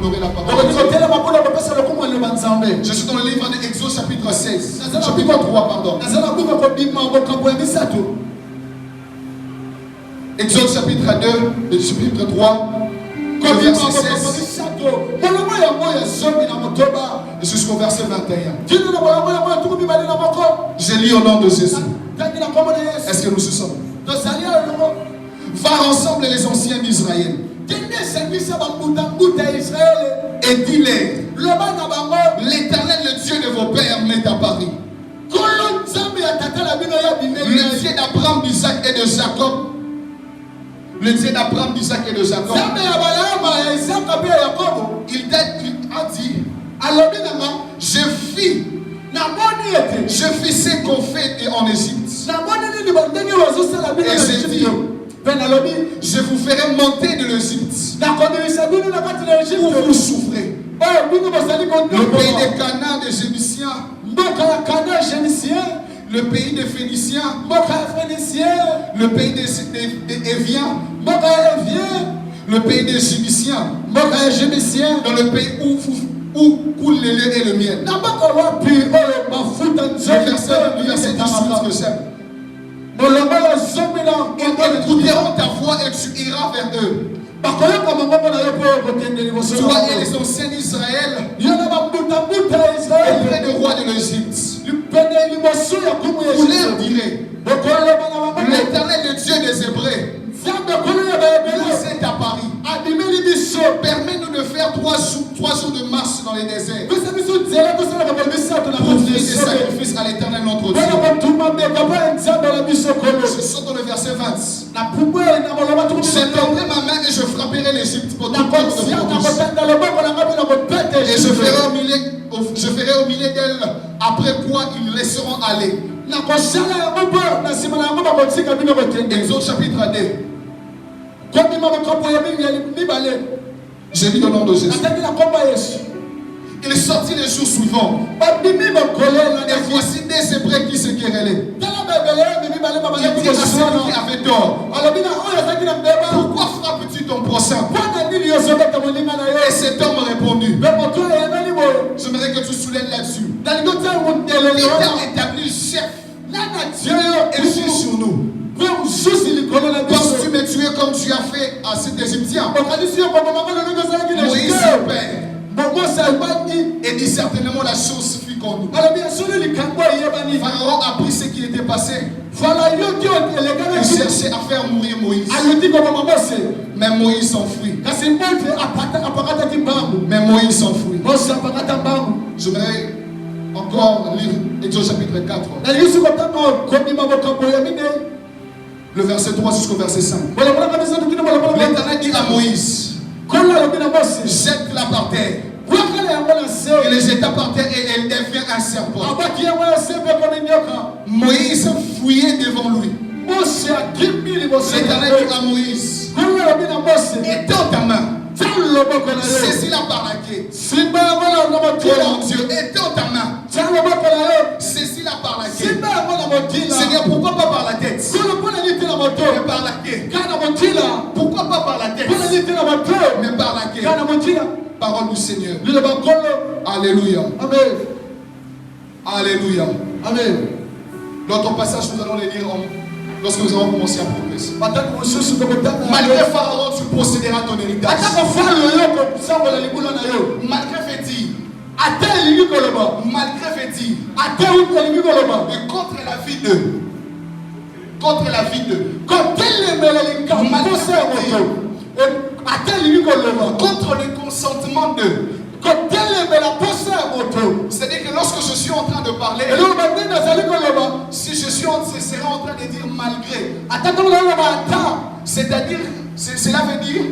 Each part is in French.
implorer la parole. Je suis dans le livre d'Exode chapitre 16. Chapitre 3, pardon. Exode chapitre 2, chapitre 3, verset 16. Jusqu'au verset 21. Je lis au nom de Jésus. Est-ce que nous sommes? Va ensemble les anciens d'Israël. Et dis-les, l'Éternel, le Dieu de vos pères, m'est apparu. Le Dieu d'Abraham, d'Isaac et de Jacob. Le Dieu d'Abraham, d'Isaac et de Jacob. Il a dit, je fis ce qu'on fait en Égypte. Et j'ai dit, je vous ferai monter de l'Égypte où vous souffrez. Le pays des Canaan, des Jébusiens, le pays des Phéniciens, le pays des Éviens, le pays des Jébusiens, dans le pays où coule le lait et le miel. Le verset 18 que j'aime. Ils écouteront ta voix et tu iras vers eux. Toi et les anciens d'Israël, auprès du roi de l'Égypte, vous leur direz, l'Éternel, le Dieu des Hébreux, nous est apparu. Permets-nous de faire 3 jours de marche dans les déserts pour offrir des sacrifices à l'Éternel notre Dieu. Je saute dans le verset 20. J'étendrai ma main et je frapperai l'Égypte pour tout peuple de et je ferai au milieu d'elles, après quoi ils laisseront aller. Exode chapitre 2. J'ai lu au nom de Jésus. Il est sorti les jours suivants. Et voici des Hébreux qui se querellaient. Il dit à celui qui avait tort, pourquoi frappes-tu ton prochain? Et cet homme a répondu, j'aimerais que tu soulèves là-dessus. Il t'a établi chef et juge sur nous. Penses-tu me tuer comme tu as fait à cet Égyptien? Moïse, son père, et dit certainement la chose fut connue. Pharaon apprit ce qui était passé. Il cherchait à faire mourir Moïse. Mais Moïse s'enfuit. J'aimerais encore lire Exode chapitre 4. Le verset 3 jusqu'au verset 5. L'Éternel dit à Moïse, jette-la par terre. Il les jeta par terre et elle devient un serpent. Moïse fouillait devant lui. L'Éternel dit à Moïse, étends ta main, saisis-la par la queue. Oh mon Dieu, étends ta main, saisis-la par la queue. Seigneur, pourquoi pas par la tête? Mais par la queue. Pourquoi pas par la tête? Mais par la queue. Parole du Seigneur. Alléluia. Amen. Alléluia. Amen. L'autre passage, nous allons le lire lorsque nous allons commencer à progresser. Malgré Pharaon, tu posséderas ton héritage. Malgré Féti. Malgré Féti. Et contre la vie d'eux. Contre la vie d'eux. Contre le consentement d'eux. C'est-à-dire que lorsque je suis en train de parler, si je serai en train de dire malgré, c'est-à-dire, cela veut dire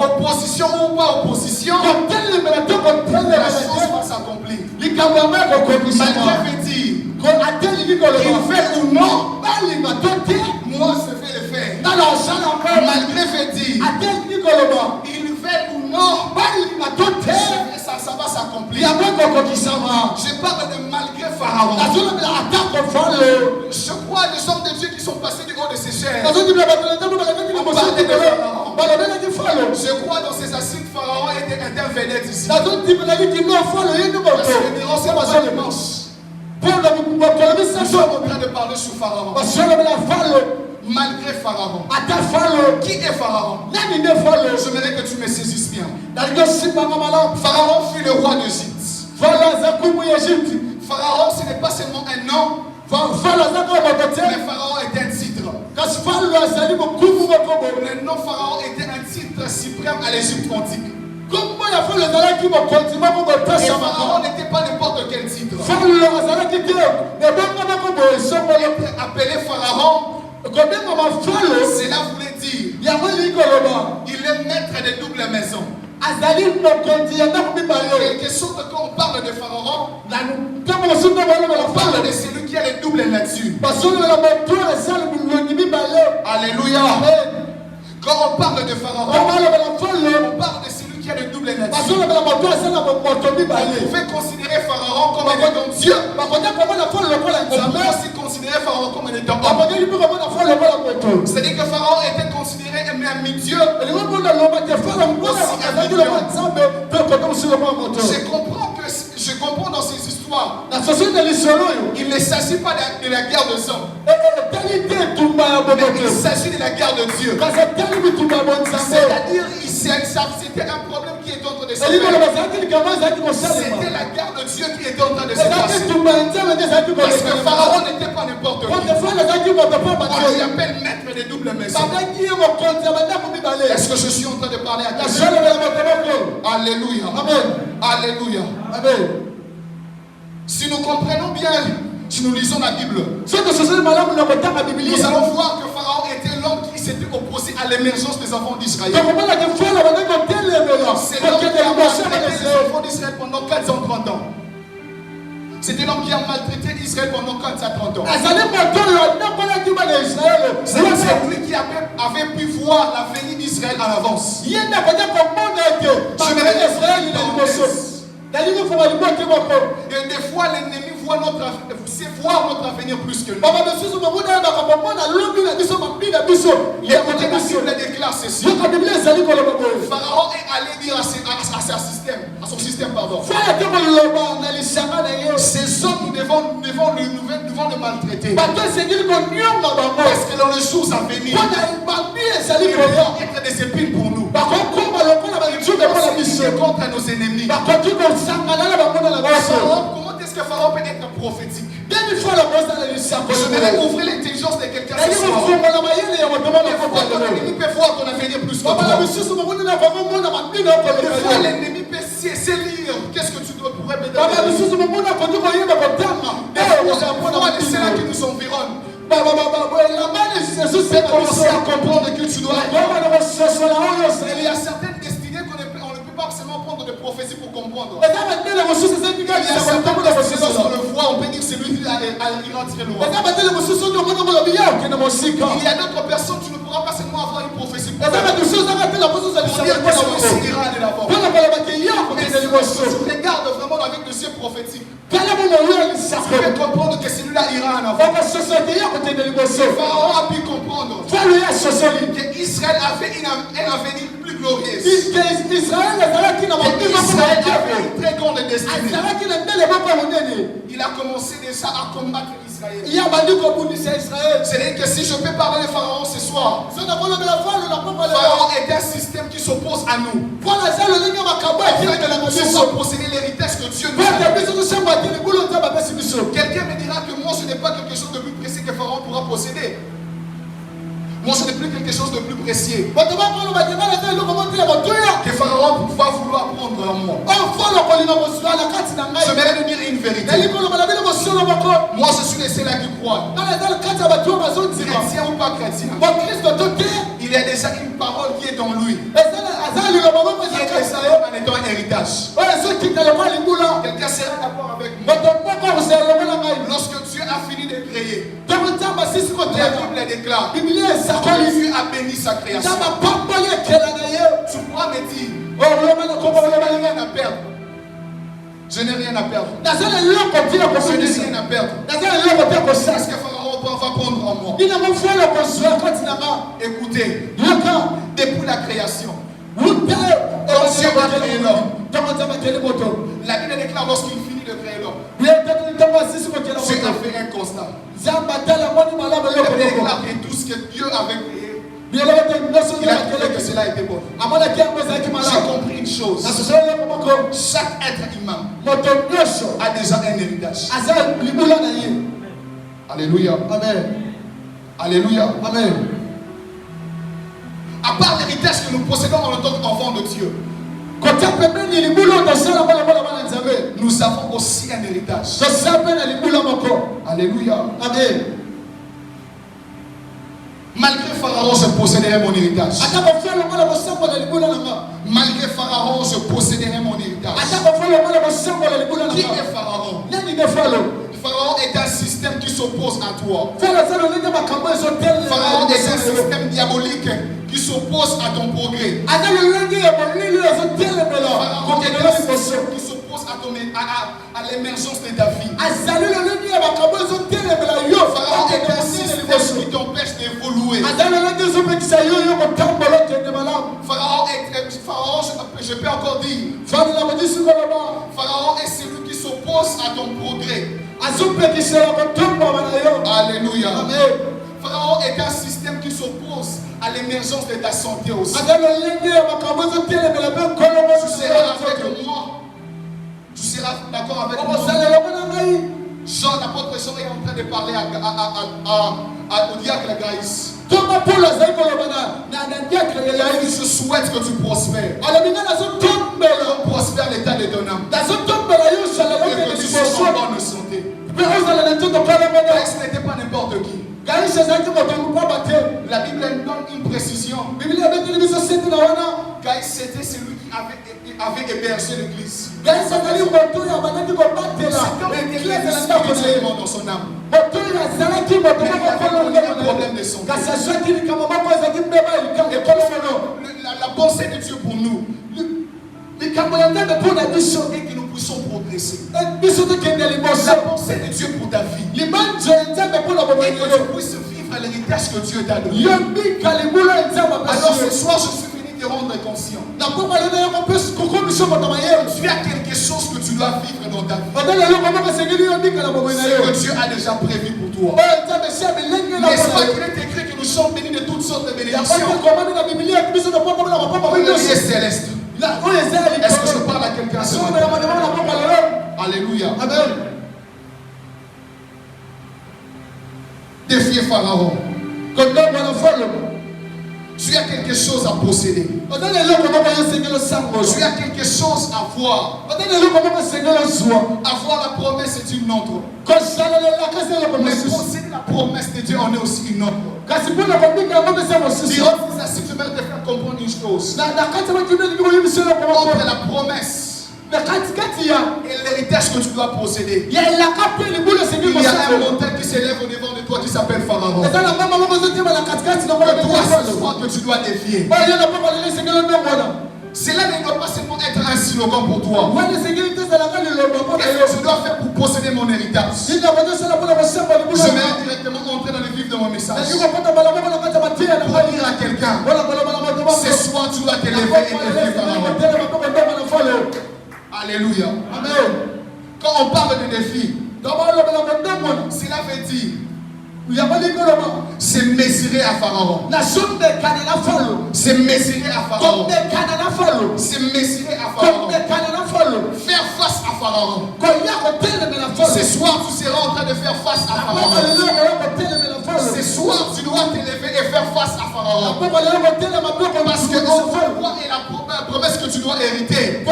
opposition ou pas opposition, la chose va s'accomplir. Malgré Féti, il fait ou non, moi je vais le faire. Malgré Féti, il fait ou non, ça va s'accomplir. Je parle de malgré Pharaon. Je crois les hommes de Dieu qui sont passés du haut de ses chairs. Je crois dans ces assises, Pharaon était certains vedettes ici. Parce que les c'est pas le manche. Nous sommes en train de parler sur Pharaon. Malgré Pharaon. Qui est Pharaon? J'aimerais que tu me saisisses bien. Pharaon fut le roi d'Égypte. Pharaon, ce n'est pas seulement un nom. Mais Pharaon était un titre. Le nom Pharaon était un titre suprême à l'Égypte antique. Et Pharaon n'était pas n'importe quel titre. Appelé Pharaon, cela voulait dire il est maître de double maison. Quelque chose quand on parle de Pharaon, on parle de celui qui a les doubles natures. Alléluia. Quand on parle de Pharaon, on parle de celui qui a le double nature. On pouvait considérer Pharaon comme un étant Dieu. On peut aussi considérer Pharaon comme un étant homme. C'est-à-dire que Pharaon était considéré un mi-dieu. Je comprends dans ces histoires. Il ne s'agit pas de la guerre de sang. Il s'agit de la guerre de Dieu. C'est-à-dire c'était un problème qui est en train de se faire. C'était la guerre de Dieu qui était en train de se passer. Parce que Pharaon n'était pas n'importe qui. On lui appelle maître des doubles maisons. Est-ce que je suis en train de parler à quelqu'un? Alléluia. Alléluia. Amen. Si nous comprenons bien, si nous lisons la Bible, nous allons voir que Pharaon était l'homme qui s'était opposé à l'émergence des enfants d'Israël. C'est l'homme qui a maltraité les enfants d'Israël pendant 430 ans. C'était l'homme qui a maltraité Israël pendant 430 ans. C'est lui qui avait pu voir l'avenir d'Israël à l'avance. Et des fois l'ennemi voit notre avenir plus que nous. Et la Bible déclare ceci. Pharaon est allé dire à son système, ces hommes nous devons le maltraiter. Parce que dans les jours à venir, ils vont être des épines pour nous. C'est contre nos ennemis. Comment est-ce que Pharaon peut être prophétique? Je vais ouvrir l'intelligence de quelqu'un ce soir. L'ennemi peut voir ton avenir plus que toi. Des fois l'ennemi peut cesser lire. Qu'est-ce que tu pourrais me donner? C'est là qui nous environne. C'est commencer à comprendre que tu dois. Il y a certaines destinées qu'on ne peut pas seulement prendre de prophétie pour comprendre. Il y a certaines destinées lorsqu'on le voit, on peut dire c'est lui qui ira tirer le roi. Il y a d'autres personnes, tu ne pourras pas seulement avoir une prophétie pour dire que celui-ci ira aller là-bas. Mais si tu regardes vraiment avec des yeux prophétiques, tu peux comprendre que celui-là ira en avant. Pharaon a pu comprendre qu'Israël avait un avenir plus glorieux. Israël avait une très grande destinée. Il a commencé déjà à combattre Israël. C'est-à-dire que si je peux parler de Pharaon ce soir, Pharaon est un système qui s'oppose à nous. Nous sommes possédés l'héritage que Dieu nous a. Quelqu'un me dira que moi ce n'est pas quelque chose de plus précieux que Pharaon pourra posséder. Moi, ce n'est plus quelque chose de plus précieux que Pharaon va vouloir prendre en moi. Je vais lui dire une vérité. Moi, je suis le seul qui croit. Chrétien ou pas chrétien, il y a déjà une parole qui est dans lui. Qui est déjà en étant un héritage. Quelqu'un sera d'accord avec moi. Lorsque Dieu a fini de créer, la Bible déclare que Dieu a béni sa création. Tu pourras me dire, je n'ai rien à perdre. Je n'ai rien à perdre. Je n'ai rien à perdre. Est-ce que Pharaon va prendre en moi? Écoutez, depuis la création, Quand Dieu va créer l'homme, la Bible déclare lorsqu'il finit de créer l'homme, Dieu a fait un constat. La Bible déclare que tout ce que Dieu avait créé, il a trouvé que cela était bon. J'ai compris une chose. Chaque être humain a déjà un héritage. Alléluia. Amen. Alléluia. Amen. À part l'héritage que nous possédons en tant qu'enfants de Dieu, nous avons aussi un héritage. Alléluia. Amen. Malgré Pharaon, je posséderai mon héritage. Malgré Pharaon, je posséderai mon héritage. Qui est Pharaon? Pharaon est un système qui s'oppose à toi. Pharaon est un système diabolique qui s'oppose à ton progrès. Pharaon est un système qui s'oppose à l'émergence de ta vie. Pharaon est un système qui t'empêche d'évoluer. Pharaon, je peux encore dire, Pharaon est celui qui s'oppose à ton progrès. Alléluia. Pharaon est un système qui s'oppose à l'émergence de ta santé aussi. Tu seras avec moi. Tu seras d'accord avec moi. Jean, l'apôtre Jean est en train de parler au diacre Gaïs. Je souhaite que tu prospères. Prospère l'état de ton âme. Et que tu sois en bonne santé. Gaïs n'était pas n'importe qui. La Bible donne une précision. Gaïs c'était celui qui avait hébergé l'église. C'était un spirituellement dans son âme. Mais il avait un problème de santé. La pensée de Dieu pour nous est que nous puissions progresser. La pensée de Dieu pour ta vie et que tu puisses vivre l'héritage que Dieu t'a donné. Alors ce soir je suis venu te rendre conscient. Tu as quelque chose que tu dois vivre dans ta vie. C'est que Dieu a déjà prévu pour toi. N'est-ce pas qu'il est écrit que nous sommes bénis de toutes sortes de bénédictions? Le lieu céleste. Est-ce que je parle à quelqu'un ce matin? Alléluia. Amen. Défier Pharaon. Tu as quelque chose à posséder. Tu as quelque chose à voir. Avoir la promesse est une autre. Mais posséder la promesse de Dieu en est aussi une autre. Si tu veux te faire comprendre une chose. Entre la promesse et l'héritage que tu dois posséder, il y a un montagne qui s'élève au devant de toi qui s'appelle Pharaon. Que toi, ce soir que tu dois défier. Cela ne doit pas seulement être un slogan pour toi. Qu'est-ce que tu dois faire pour posséder mon héritage? Je vais directement entrer dans le vif de mon message. Pour dire à quelqu'un, ce soir tu dois te lever et défier Pharaon. Alléluia. Amen. Quand on parle de défi, cela veut dire c'est mesurer à Pharaon. C'est mesurer à Pharaon. C'est mesurer à Pharaon. Faire face à Pharaon. Ce soir, tu seras en train de faire face à Pharaon. Ce soir, tu dois te lever et faire face à Pharaon. Parce que on voit et la promesse que tu dois hériter.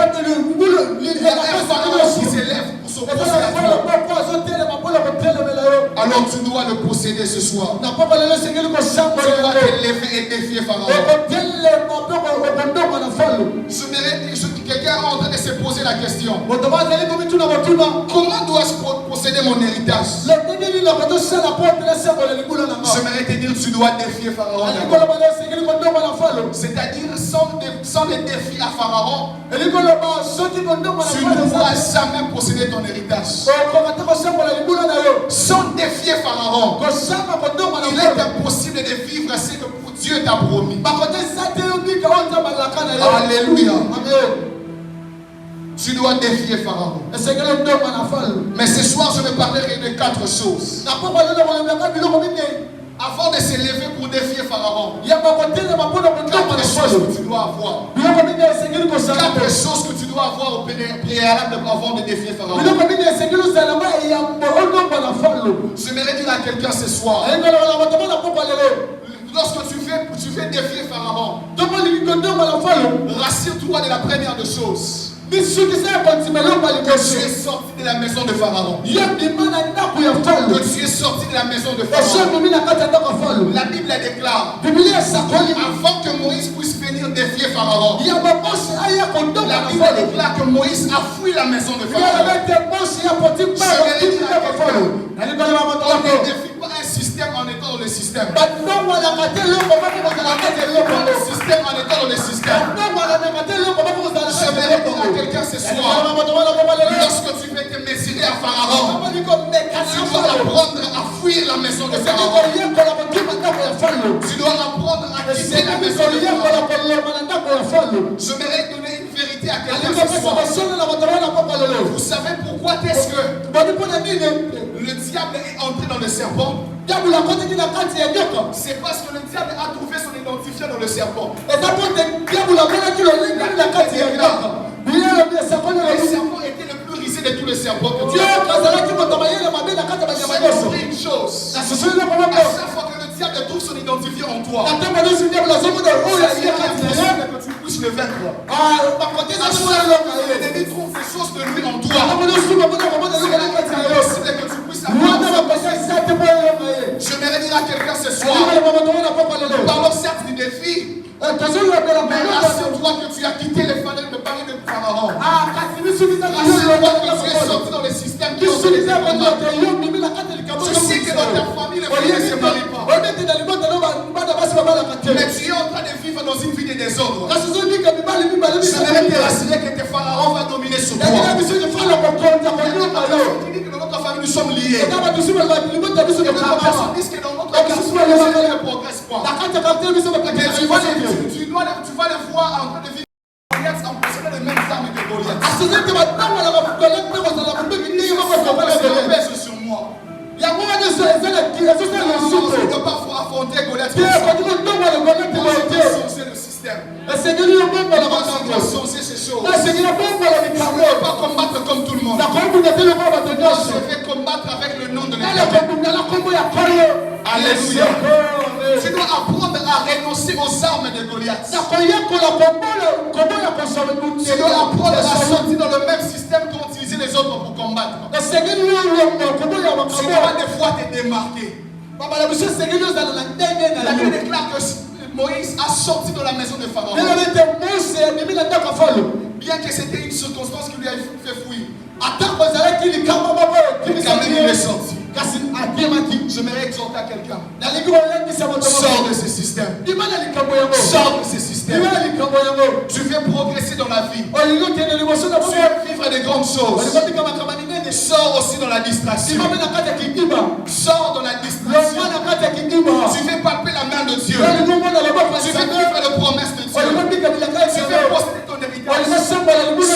Il y a un Pharaon qui s'élève pour s'opposer à toi. Alors tu dois le posséder ce soir. Tu dois te lever et défier Pharaon. Quelqu'un est en train de se poser la question. Comment dois-je posséder mon héritage? J'aimerais te dire, tu dois défier Pharaon. C'est-à-dire, sans le défi à Pharaon, tu ne pourras jamais posséder ton héritage. Sans défier Pharaon, il est impossible de vivre ce que Dieu t'a promis. Alléluia. Tu dois défier Pharaon. Mais ce soir, je ne parlerai de 4 choses. Avant de se lever pour défier Pharaon, il y a 4 choses que tu dois avoir. 4 choses que tu dois avoir au préalable avant de défier Pharaon. J'aimerais dire à quelqu'un ce soir, lorsque tu fais défier Pharaon, rassure-toi de la première des choses. Que tu es sorti de la maison de Pharaon. Que tu es sorti de la maison de Pharaon. La Bible déclare, avant que Moïse puisse venir défier Pharaon, la Bible déclare que Moïse a fui la maison de Pharaon. On ne défie pas un système en étant dans le système. On le système en étant dans le système. Je vais répondre à quelqu'un ce soir. Lorsque tu veux te mesurer à Pharaon, tu dois apprendre à fuir la maison de Pharaon. Tu dois apprendre à quitter la maison de Pharaon. Je vais donner une vérité à quelqu'un ce soir. Vous savez pourquoi est-ce que le diable est entré dans le serpent? C'est parce que le diable a trouvé son identifiant dans le serpent. Le serpent était le plus risé de tous les serpents que Dieu a fait. Une chose, à chaque fois que le diable trouve son identifiant en toi, c'est que tu puisses le vaincre. À chaque fois que l'ennemi trouve des choses de lui en toi, c'est que tu puisses avoir. Je vais dire à quelqu'un ce soir, parlons certes du défi, mais rassure-toi que tu as quitté les falaise de Paris de Pharaon. Rassure-toi que tu es sorti dans les systèmes qui ont été combats. Tu sais que dans ta famille, les filles ne se marient pas. Mais tu es en train de vivre dans une vie de désordre. Je vais te rassurer que tes pharaons vont dominer sur toi. Tu dis que dans notre famille, nous sommes liés. Les personnes disent que dans notre famille, nous ne progressent pas. Tu vas les voir en train de vivre en possédant les mêmes armes que Goliath. Pèse sur moi. Il y a moins de choses. Je ne peux pas affronter Goliath. C'est le système. On va changer ces choses. Je ne vais pas combattre comme tout le monde. Je vais combattre avec le nom de l'Éternel. Alléluia. Tu dois apprendre à renoncer aux armes de Goliath. Tu dois apprendre à sortir dans le même système qu'ont utilisé les autres pour combattre. Tu dois des fois te démarquer. La Bible déclare que Moïse a sorti de la maison de Pharaon. Bien que c'était une circonstance qui lui a fait fuir. Il est sorti. Je m'aimerais exhorter à quelqu'un. Sors de ce système. Sors de ce système. Tu veux progresser dans la vie. Tu veux vivre de grandes choses. Sors aussi dans la distraction. Sors dans la distraction. Tu veux palper la main de Dieu. Tu veux vivre les promesses de Dieu. Tu veux posséder ton héritage.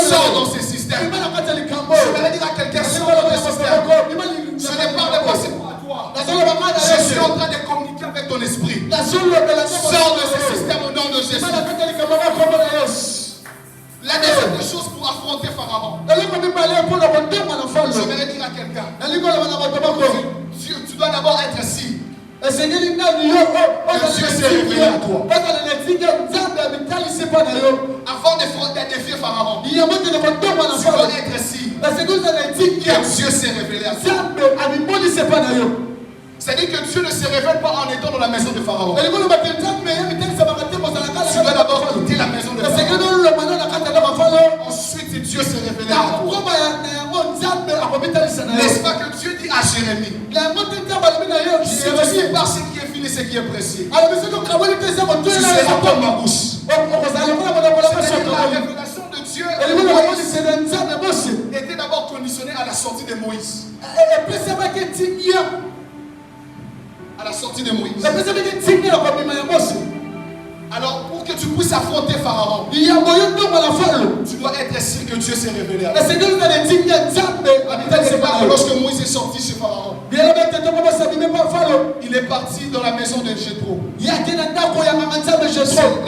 Sors dans ce système. Je vais dire à quelqu'un, sors dans ce système. Je ne parle pas c'est pour toi. Je suis en train de communiquer avec ton esprit. Sors de ce système au nom de Jésus. La deuxième chose pour affronter Pharaon. Je vais dire à quelqu'un. Tu dois d'abord être assis. Dieu s'est révélé à toi. Avant de défier Pharaon, tu dois être assis. Dieu s'est révélé à toi. C'est-à-dire que Dieu ne se révèle pas en étant dans la maison de Pharaon. Tu dois d'abord quitter la maison de Pharaon. Ensuite, Dieu s'est révélé à toi. N'est-ce pas que Dieu dit à Jérémie, si tu sépares ce qui est fini et ce qui est précieux, tu seras comme ma bouche. C'est-à-dire que la révélation de Dieu était d'abord conditionnée à la sortie de Moïse. À la sortie de Moïse. Alors pour que tu puisses affronter Pharaon, tu dois être sûr que Dieu s'est révélé à toi. Lorsque Moïse est sorti chez Pharaon, il est parti dans la maison de Jéthro.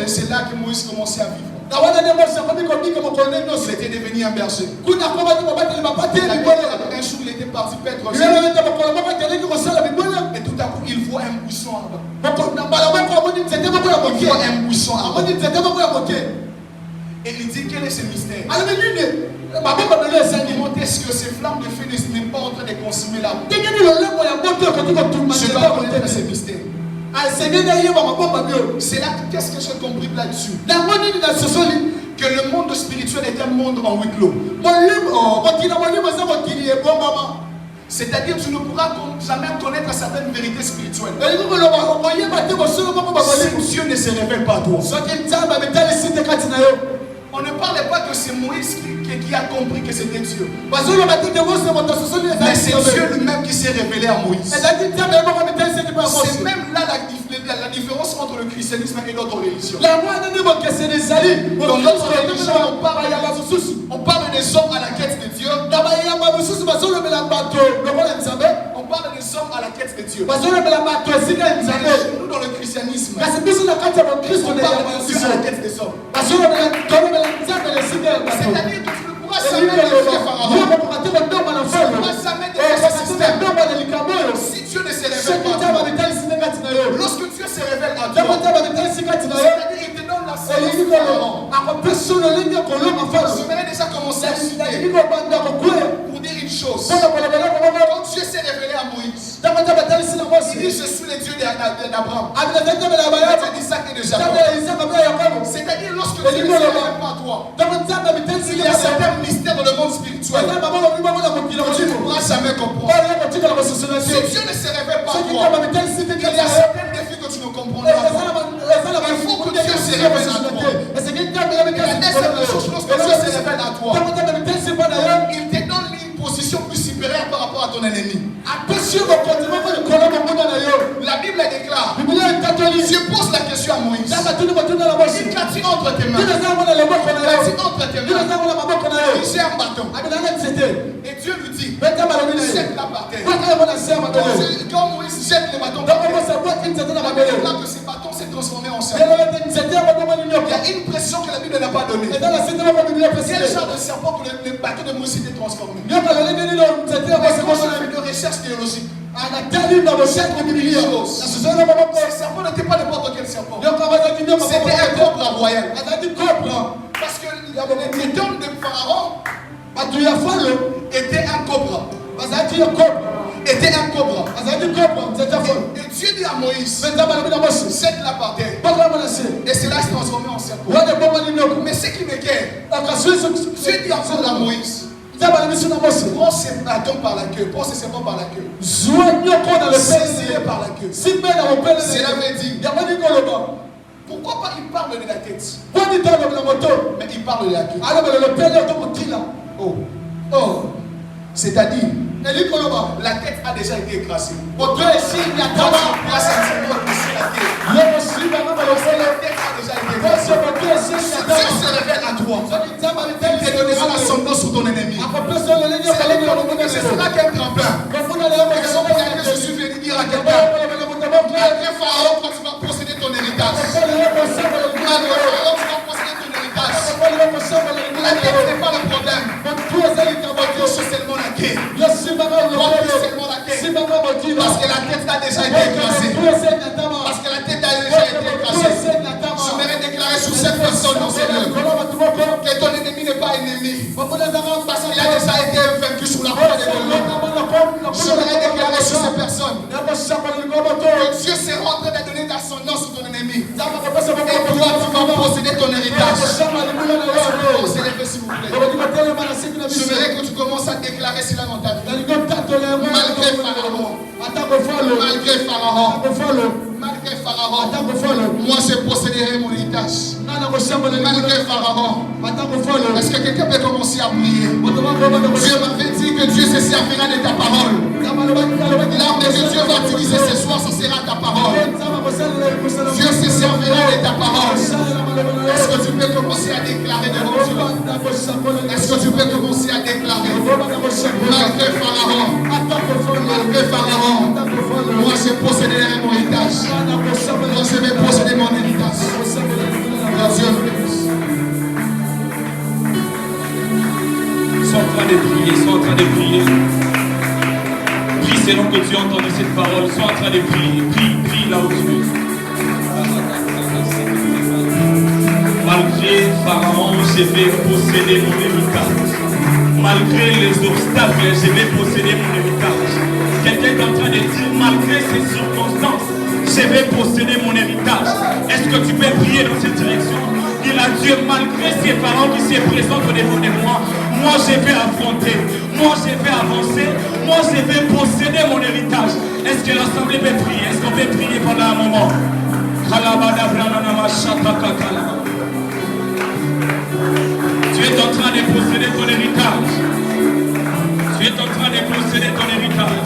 C'est là que Moïse commençait à vivre. Il était devenu un berger. Un jour il était parti perdre. Et tout à coup il voit un buisson là-bas. Il voit un buisson là-bas. Et il dit quel est ce mystère? Comment est-ce que ces flammes de feu n'est pas en train de consumer la route? Je dois connaître ce mystère. C'est là qu'est-ce que j'ai compris là-dessus? Que le monde spirituel est un monde en huis clos. C'est-à-dire que tu ne pourras jamais connaître certaines vérités spirituelles si Dieu ne se révèle pas à toi. On ne parlait pas que c'est Moïse qui a compris que c'était Dieu. Mais c'est Dieu lui-même qui s'est révélé à Moïse. C'est même là la différence entre le christianisme et d'autres religions. Dans notre religion, on parle des hommes à la quête de Dieu. On parle des hommes à la quête de Dieu. Nous, dans le christianisme, on parle de Dieu à la quête des hommes. C'est-à-dire que tu ne pourras jamais défier Pharaon. Tu ne pourras jamais défier ce système si Dieu ne se révèle pas à toi. Lorsque Dieu se révèle à toi, c'est-à-dire qu'il te donne la sagesse de Pharaon. J'aimerais déjà commencer à citer pour dire une chose. Quand Dieu s'est révélé à Moïse, il dit je suis le Dieu d'Abraham, d'Isaac et de Jacob. C'est-à-dire lorsque Dieu ne se révèle pas à toi, il y a certains mystères dans le monde spirituel que tu ne pourras jamais comprendre. Si Dieu ne se révèle pas à toi, il y a certains défis que tu ne comprendras pas. Il faut que Dieu se révèle à toi. La deuxième chose, lorsque Dieu se révèle à toi, il te donne une position plus supérieure par rapport à ton ennemi. La Bible déclare, Dieu pose la question à Moïse. Il dit qu'as-tu entre tes mains? J'ai un bâton. Et Dieu lui dit, jette-la par terre. Quand Moïse jette le bâton par terre, là que ce bâton s'est transformé en serpent. Il y a une pression que la Bible n'a pas donnée. Quel genre de serpent que le bâton de Moïse s'était transformé? Moi, je fais de recherche théologique. Ce serpent n'était pas n'importe quel serpent. C'était un cobra royal. Parce que les dons de Pharaon était un cobra. Était un cobra. Et Dieu dit à Moïse, jette-la par terre. Et cela s'est transformé en serpent. Mais ce qui me guette, Dieu dit encore à Moïse, prends ce bâton par la queue, prends ce serpent par la queue. Saisis-le par la queue. Cela veut dire, pourquoi pas il parle de la tête, mais il parle de la queue. Oh, c'est-à-dire, la tête a déjà été écrasée. Quand tu places un serpent ici la tête, la tête a déjà été écrasée. Dieu se révèle à toi. Il te donnera l'ascendant sur ton ennemi. Ce sera qu'un tremplin. Je suis venu dire à quelqu'un, malgré Pharaon, quand tu vas posséder ton héritage, la tête n'est pas le problème. C'est seulement la queue. Parce que la tête a déjà été écrasée. Parce que la tête a déjà été écrasée. Je voudrais déclarer sur cette personne dans ce lieu que ton ennemi n'est pas ennemi. Parce qu'il a déjà été vaincu sur la croix de Golgotha. Je voudrais déclarer sur cette personne que Dieu s'est rentré de donner d'ascendance sur ton ennemi. Et toi, tu vas posséder ton héritage. S'élever s'il vous plaît. Je voudrais que tu commences à déclarer cela dans ta vie. Malgré Pharaon, moi je posséderai mon héritage. héritage. Malgré Pharaon. Est-ce que quelqu'un peut commencer à prier? Dieu m'avait dit que Dieu se servira de ta parole. L'arme que Dieu va utiliser ce soir, ce sera ta parole. Dieu se servira de ta parole. Est-ce que tu peux commencer à déclarer devant Dieu? Est-ce que tu peux commencer à déclarer? Malgré Pharaon, moi je posséderai mon héritage. Moi je vais posséder mon héritage. Dieu bénisse. Ils sont en train de prier, ils sont en train de prier. Prie selon que tu as entendu cette parole. Sois en train de prier. Prie là où tu es. Malgré Pharaon, je vais posséder mon héritage. Malgré les obstacles, je vais posséder mon héritage. Quelqu'un est en train de dire, malgré ces circonstances, je vais posséder mon héritage. Est-ce que tu peux prier dans cette direction? Dis à Dieu, malgré ces parents qui se présentent devant de moi, moi je vais affronter, moi je vais avancer, moi je vais posséder mon héritage. Est-ce que l'assemblée peut prier? Est-ce qu'on peut prier pendant un moment? Tu es en train de posséder ton héritage. Tu es en train de posséder ton héritage.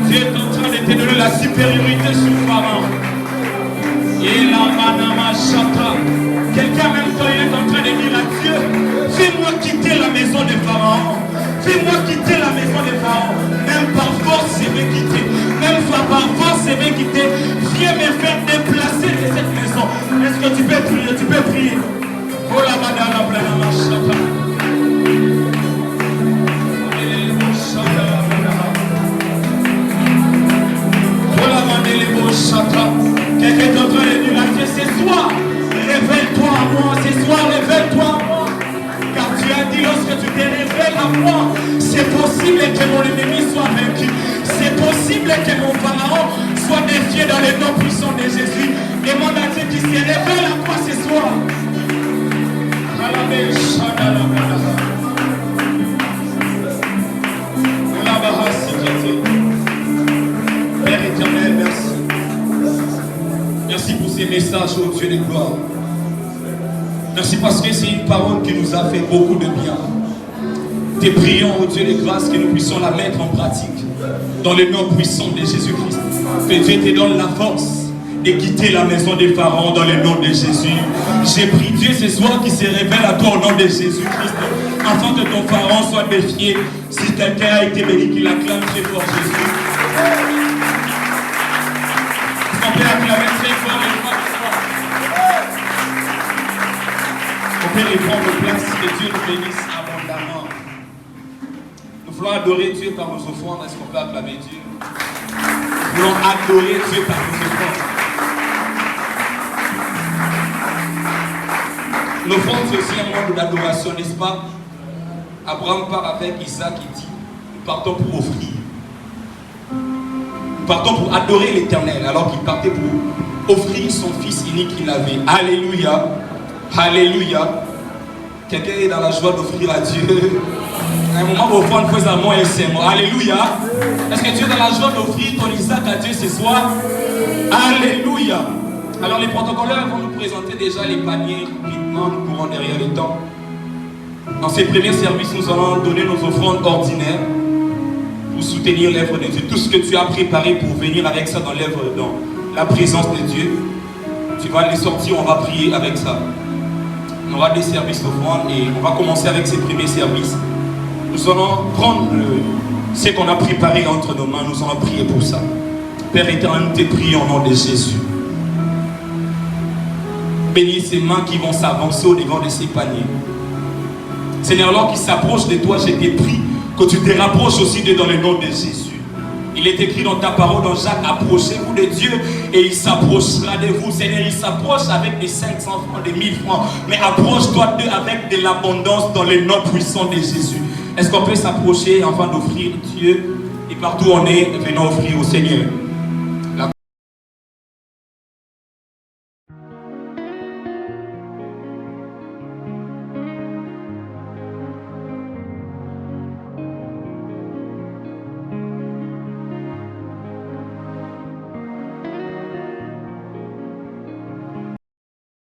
Tu es en train de te donner la supériorité sur Pharaon. Et la manama chata. Quelqu'un même quand il est en train de dire à Dieu, fais-moi quitter la maison de Pharaon. Fais-moi quitter la maison de Pharaon. Même par force, je vais quitter. Même par force, je vais quitter. Viens me faire déplacer de cette maison. Est-ce que tu peux prier? Tu peux prier. Oh la manama chata. Quelqu'un est en train de dire à Dieu, ce soir, révèle-toi à moi, ce soir, révèle-toi à moi. Car tu as dit, lorsque tu te révèles à moi, c'est possible que mon ennemi soit vaincu. C'est possible que mon Pharaon soit défié dans les noms puissants de Jésus. Demande à Dieu qui se révèle à toi ce soir. Père éternel, merci. Merci pour ces messages, ô Dieu de gloire. Merci parce que c'est une parole qui nous a fait beaucoup de bien. Te prions, ô Dieu de grâce, que nous puissions la mettre en pratique dans le nom puissant de Jésus-Christ. Que Dieu te donne la force de quitter la maison des Pharaons dans le nom de Jésus. J'ai prié Dieu ce soir qui se révèle à toi au nom de Jésus-Christ, afin que ton Pharaon soit défié. Si quelqu'un a été béni, qu'il acclame très fort Jésus. On peut acclamer très fort les voix de foi. On peut les prendre place, que Dieu nous bénisse abondamment. Nous voulons adorer Dieu par nos offrandes. Est-ce qu'on peut acclamer Dieu? Nous voulons adorer Dieu par nos offrandes. L'offrande, c'est aussi un monde d'adoration, n'est-ce pas? Abraham part avec Isaac et dit, nous partons pour offrir. Nous partons pour adorer l'Éternel, alors qu'il partait pour offrir son fils unique qu'il avait. Alléluia. Alléluia. Quelqu'un est dans la joie d'offrir à Dieu. À un moment d'offrande, il faut à moi et c'est moi. Alléluia. Est-ce que tu es dans la joie d'offrir ton Isaac à Dieu ce soir? Alléluia. Alors les protocoleurs vont nous présenter déjà les paniers rapidement, nous courons derrière le temps. Dans ces premiers services, nous allons donner nos offrandes ordinaires pour soutenir l'œuvre de Dieu. Tout ce que tu as préparé pour venir avec ça dans l'œuvre, dans la présence de Dieu, tu vas les sortir, on va prier avec ça. On aura des services d'offrande et on va commencer avec ces premiers services. Nous allons prendre ce qu'on a préparé entre nos mains, nous allons prier pour ça. Père éternel, nous te prions au nom de Jésus. Bénis ces mains qui vont s'avancer au devant de ces paniers. Seigneur, alors qu'ils s'approchent de toi, je te prie que tu te rapproches aussi dans le nom de Jésus. Il est écrit dans ta parole dans Jacques, approchez-vous de Dieu et il s'approchera de vous. Seigneur, il s'approche avec des 500 francs, des 1000 francs, mais approche-toi d'eux avec de l'abondance dans le nom puissant de Jésus. Est-ce qu'on peut s'approcher afin d'offrir Dieu? Et partout où on est, venons offrir au Seigneur.